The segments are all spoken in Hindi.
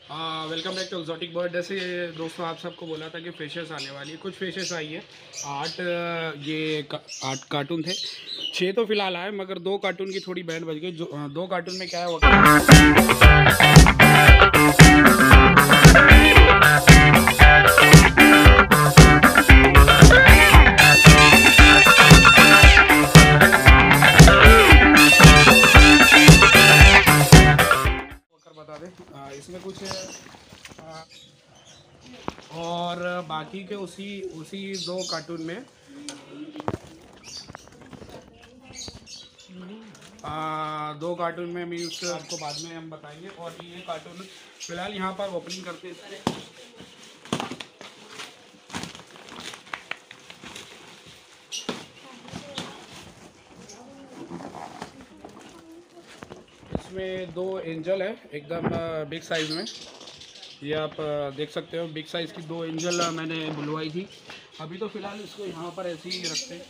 Welcome back to exotic bird. जैसे दोस्तों आप सबको बोला था कि फिशेस आने वाली है, कुछ फिशेस आई है। 8 8 कार्टून थे, 6 तो फिलहाल आए, मगर 2 कार्टून की थोड़ी बैंड बज गई। जो 2 कार्टून में क्या है वो बता दें। इसमें कुछ और बाकी के उसी उसी 2 कार्टून में 2 कार्टून में मीन्स आपको बाद में हम बताएंगे। और ये कार्टून फिलहाल यहाँ पर ओपनिंग करते हैं। इसमें 2 एंजल है एकदम बिग साइज़ में। ये आप देख सकते हो, बिग साइज़ की 2 एंजल मैंने बुलवाई थी। अभी तो फ़िलहाल इसको यहाँ पर ऐसे ही रखते हैं।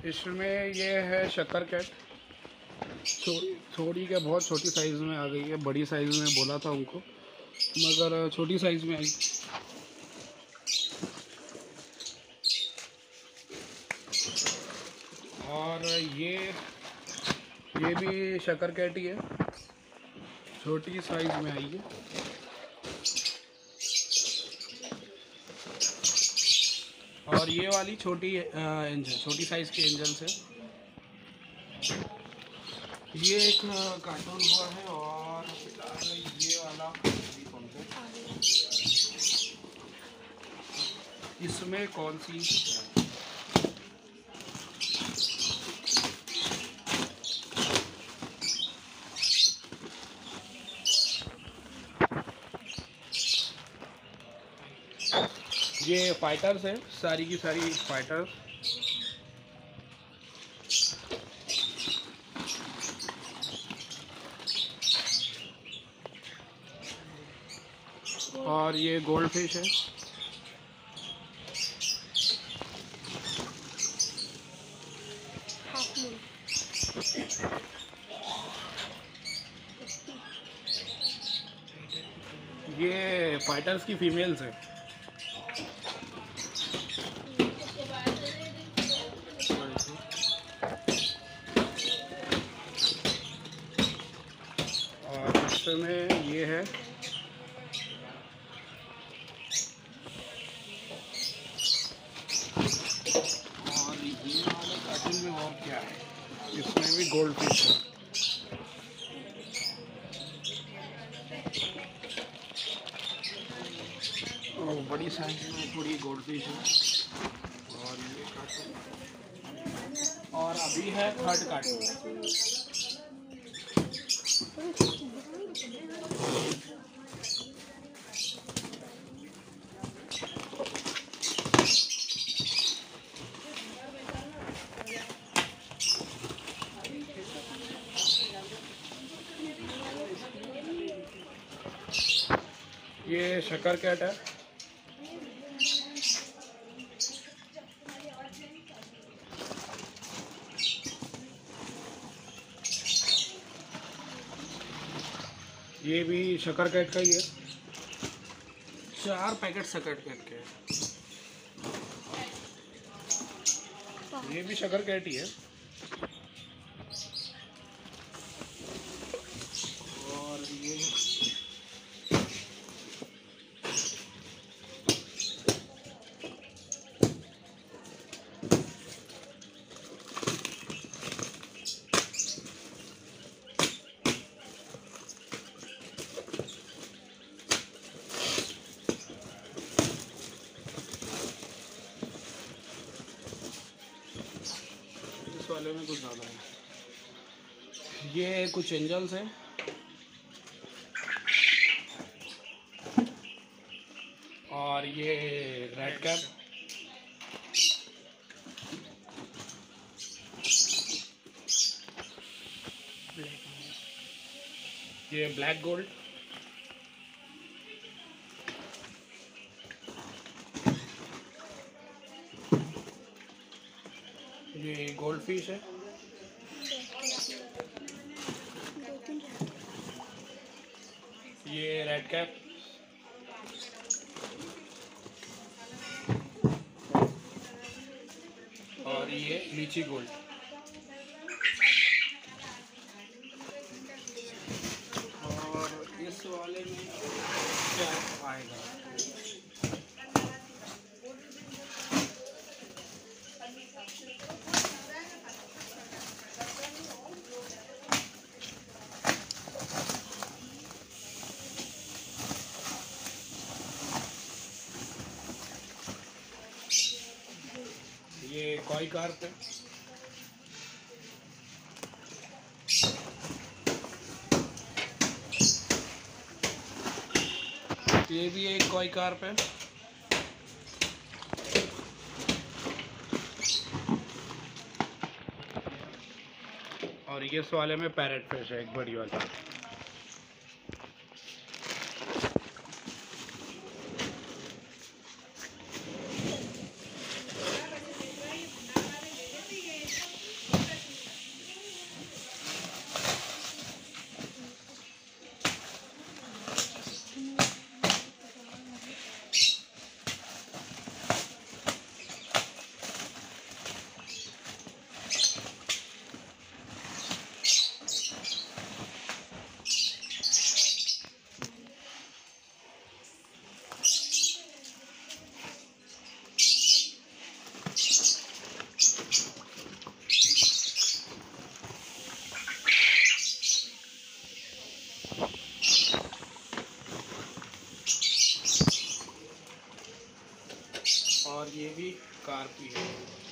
इसमें ये है शक्कर कैट, थोड़ी क्या बहुत छोटी साइज़ में आ गई है। बड़ी साइज़ में बोला था उनको, मगर छोटी साइज़ में आई। और ये भी शक्कर कैट ही है, छोटी साइज़ में आई है। और ये वाली छोटी एंजल, छोटी साइज़ की एंजल से ये एक कार्टून हुआ है। और फिलहाल ये वाला इसमें कौन सी ये फाइटर्स है, सारी की सारी फाइटर्स। और ये गोल्ड फिश है। ये फाइटर्स की फीमेल्स है। और इसमें ये है और ये वाले कार्टून में और क्या है, इसमें भी गोल्ड फिश है। और बड़ी साइज में थोड़ी गोल्ड फिश है। और ये कार्टून, और अभी है 3rd कार्टून। ये शक्कर कैट है। ये भी शक्कर कैट का ही है। 4 पैकेट शक्कर कैट के हैं। ये भी शक्कर कैट ही है। और इस वाले में कुछ ज़्यादा है। ये कुछ एंजल्स हैं। और ये रेड कैप, ये ब्लैक गोल्ड, ये गोल्ड फिश है। ये रेड कैप, और ये लीची गोल्ड। और इस वाले में क्या आएगा? ये कॉई कार्प है। ये भी एक कॉई कार्प है। और ये इस वाले में पैरेट फिश है, एक बड़ी वाला। और ये भी कार्प ही है।